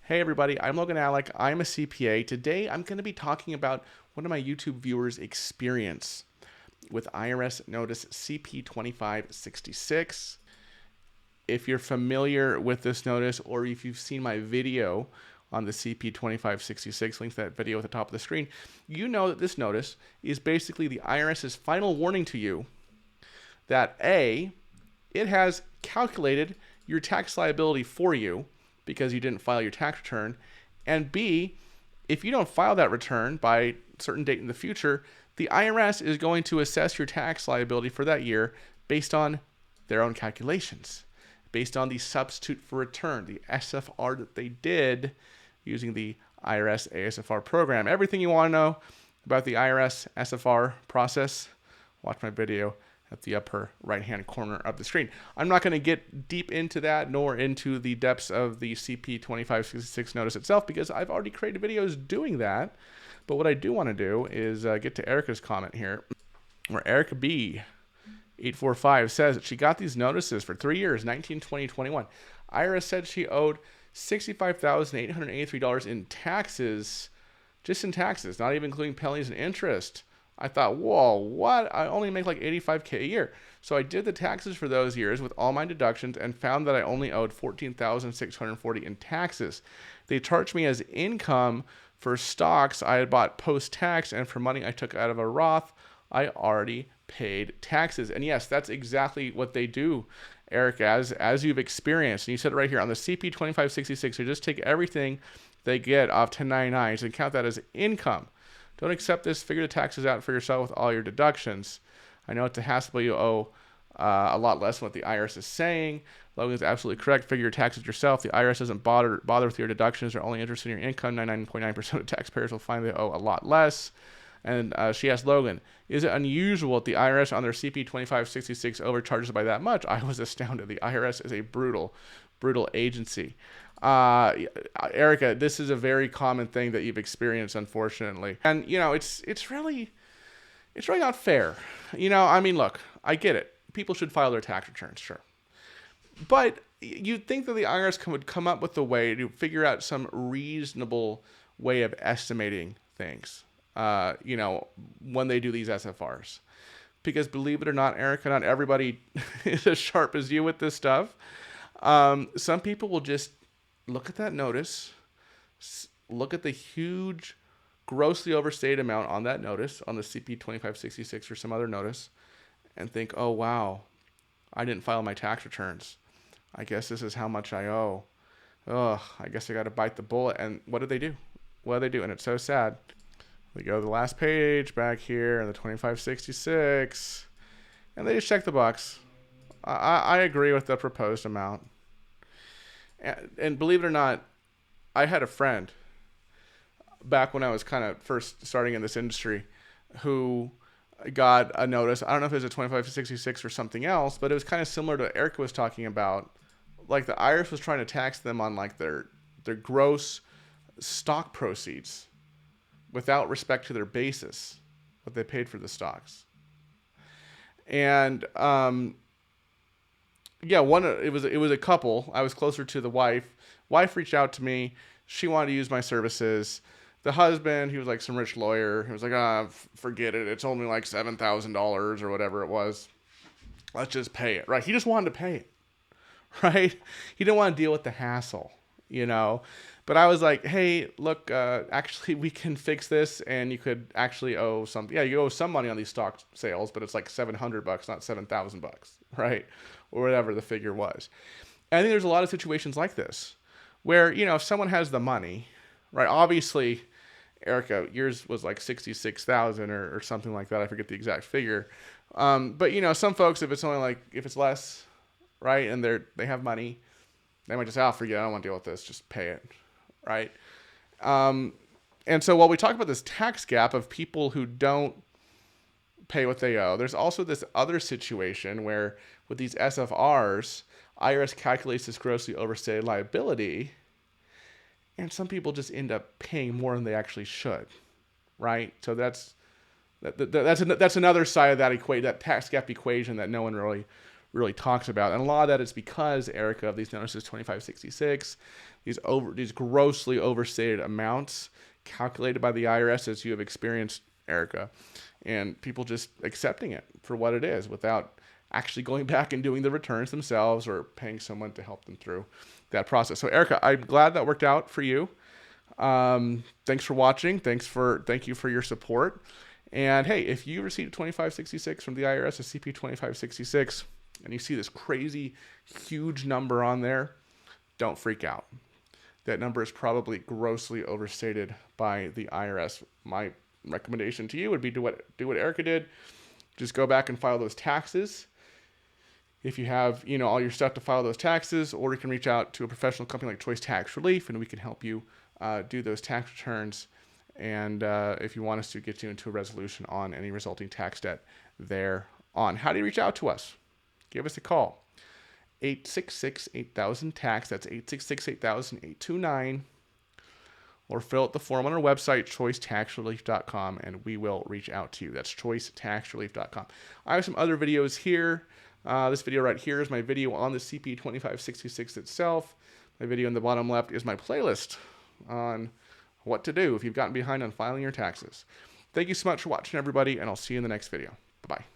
Hey everybody, I'm Logan Alec. I'm a CPA. Today I'm going to be talking about one of my YouTube viewers' experience with IRS Notice CP2566. If you're familiar with this notice or if you've seen my video on the CP2566, link to that video at the top of the screen, you know that this notice is basically the IRS's final warning to you that A, it has calculated your tax liability for you because you didn't file your tax return, and B, if you don't file that return by a certain date in the future, the IRS is going to assess your tax liability for that year based on their own calculations, based on the substitute for return, the SFR that they did using the IRS ASFR program. Everything you want to know about the IRS SFR process, watch my video at the upper right-hand corner of the screen. I'm not going to get deep into that nor into the depths of the CP2566 notice itself because I've already created videos doing that. But what I do want to do is get to Erica's comment here, where Erica B845 says that she got these notices for 3 years, 19, 20, 21. IRS said she owed $65,883 in taxes, just in taxes, not even including penalties and interest. I thought, whoa, what? I only make like $85K a year. So I did the taxes for those years with all my deductions and found that I only owed $14,640 in taxes. They charged me as income for stocks I had bought post-tax, and for money I took out of a Roth, I already paid taxes. And yes, that's exactly what they do, Eric, as you've experienced. And you said it right here on the CP2566, so just take everything they get off 1099s and count that as income. Don't accept this. Figure the taxes out for yourself with all your deductions. I know it's a hassle, you owe a lot less than what the IRS is saying. Logan is absolutely correct. Figure your taxes yourself. The IRS doesn't bother with your deductions. They're only interested in your income. 99.9% of taxpayers will find they owe a lot less. And she asked Logan, is it unusual that the IRS on their CP2566 overcharges by that much? I was astounded. The IRS is a brutal agency. Erica, this is a very common thing that you've experienced, unfortunately. And, you know, it's really not fair. You know, I mean, look, I get it. People should file their tax returns, sure. But you'd think that the IRS would come up with a way to figure out some reasonable way of estimating things, you know, when they do these SFRs. Because believe it or not, Erica, not everybody is as sharp as you with this stuff. Some people will just look at that notice, look at the huge, grossly overstated amount on that notice, on the CP2566 or some other notice, and think, oh, wow, I didn't file my tax returns. I guess this is how much I owe. Ugh, I guess I got to bite the bullet. And what did they do? What did they do? And it's so sad. We go to the last page back here in the 2566, and they just check the box. I agree with the proposed amount. And believe it or not, I had a friend back when I was kind of first starting in this industry who got a notice. I don't know if it was a 2566 or something else, but it was kind of similar to what Erica was talking about. Like the IRS was trying to tax them on like their gross stock proceeds without respect to their basis, what they paid for the stocks. And yeah, it was a couple. I was closer to the wife. Wife reached out to me. She wanted to use my services. The husband, he was like some rich lawyer. He was like, forget it. It's only like $7,000 or whatever it was. Let's just pay it, right? He just wanted to pay it, right? He didn't want to deal with the hassle, you know? But I was like, hey, look, actually we can fix this, and you could actually owe some. Yeah, you owe some money on these stock sales, but it's like $700, not $7,000, right? Or whatever the figure was. And I think there's a lot of situations like this where, you know, if someone has the money, right? Obviously, Erica, yours was like 66,000 or something like that. I forget the exact figure. But you know, some folks, if it's less, right, and they have money, they might just say, forget it, I don't want to deal with this, just pay it, right? And so while we talk about this tax gap of people who don't pay what they owe, there's also this other situation where with these SFRs, IRS calculates this grossly overstated liability, and some people just end up paying more than they actually should, right? So that's another side of that tax gap equation that no one really really talks about. And a lot of that is because, Erica, of these notices 2566, these grossly overstated amounts calculated by the IRS, as you have experienced, Erica, and people just accepting it for what it is without actually going back and doing the returns themselves or paying someone to help them through that process. So, Erica, I'm glad that worked out for you. Thanks for watching. Thank you for your support. And hey, if you received 2566 from the IRS, a CP 2566, and you see this crazy huge number on there, don't freak out. That number is probably grossly overstated by the IRS. My recommendation to you would be do what Erica did. Just go back and file those taxes. If you have, all your stuff to file those taxes, or you can reach out to a professional company like Choice Tax Relief, and we can help you do those tax returns. And if you want us to get you into a resolution on any resulting tax debt thereon. How do you reach out to us? Give us a call. 866-8000-TAX. That's 866-8000-829. Or fill out the form on our website, choicetaxrelief.com, and we will reach out to you. That's choicetaxrelief.com. I have some other videos here. This video right here is my video on the CP 2566 itself. My video in the bottom left is my playlist on what to do if you've gotten behind on filing your taxes. Thank you so much for watching, everybody, and I'll see you in the next video. Bye-bye.